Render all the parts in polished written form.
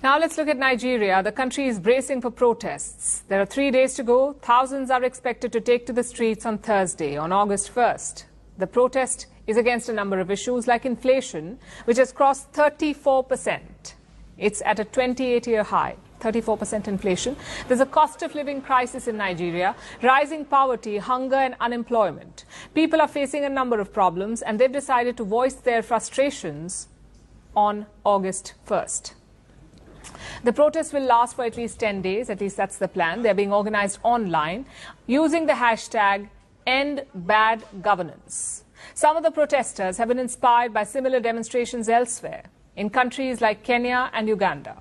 Now let's look at Nigeria. The country is bracing for protests. There are 3 days to go. Thousands are expected to take to the streets on Thursday, on August 1st. The protest is against a number of issues like inflation, which has crossed 34%. It's at a 28-year high. 34% inflation. There's a cost of living crisis in Nigeria, rising poverty, hunger and unemployment. People are facing a number of problems and they've decided to voice their frustrations on August 1st. The protests will last for at least 10 days, at least that's the plan. They're being organized online using the hashtag #EndBadGovernance. Some of the protesters have been inspired by similar demonstrations elsewhere, in countries like Kenya and Uganda.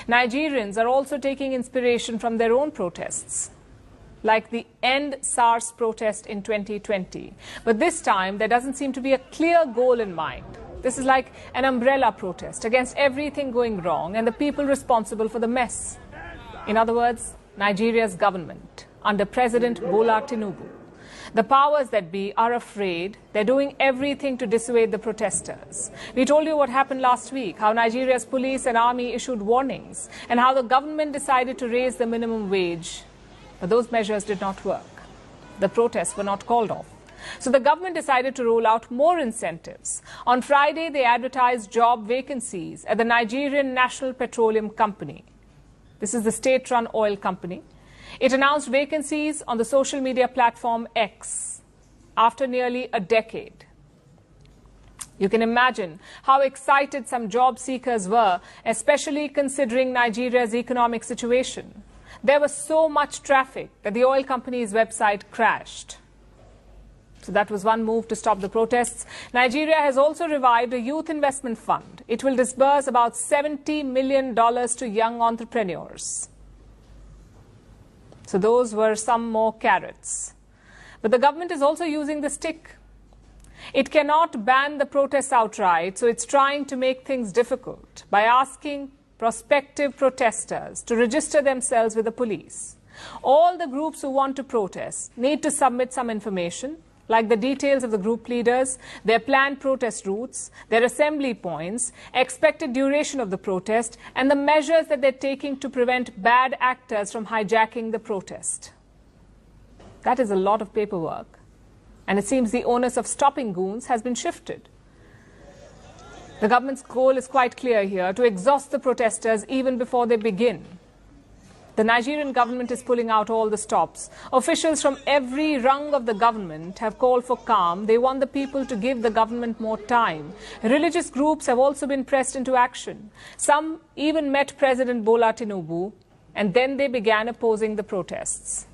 Nigerians are also taking inspiration from their own protests, like the End SARS protest in 2020. But this time, there doesn't seem to be a clear goal in mind. This is like an umbrella protest against everything going wrong and the people responsible for the mess. In other words, Nigeria's government, under President Bola Tinubu. The powers that be are afraid. They're doing everything to dissuade the protesters. We told you what happened last week, how Nigeria's police and army issued warnings, and how the government decided to raise the minimum wage. But those measures did not work. The protests were not called off. So the government decided to roll out more incentives. On Friday, they advertised job vacancies at the Nigerian National Petroleum Company. This is the state-run oil company. It announced vacancies on the social media platform X after nearly a decade. You can imagine how excited some job seekers were, especially considering Nigeria's economic situation. There was so much traffic that the oil company's website crashed. So that was one move to stop the protests. Nigeria has also revived a youth investment fund. It will disburse about $70 million to young entrepreneurs. So those were some more carrots. But the government is also using the stick. It cannot ban the protests outright, so it's trying to make things difficult by asking prospective protesters to register themselves with the police. All the groups who want to protest need to submit some information, like the details of the group leaders, their planned protest routes, their assembly points, expected duration of the protest, and the measures that they're taking to prevent bad actors from hijacking the protest. That is a lot of paperwork. And it seems the onus of stopping goons has been shifted. The government's goal is quite clear here, to exhaust the protesters even before they begin. The Nigerian government is pulling out all the stops. Officials from every rung of the government have called for calm. They want the people to give the government more time. Religious groups have also been pressed into action. Some even met President Bola Tinubu, and then they began opposing the protests.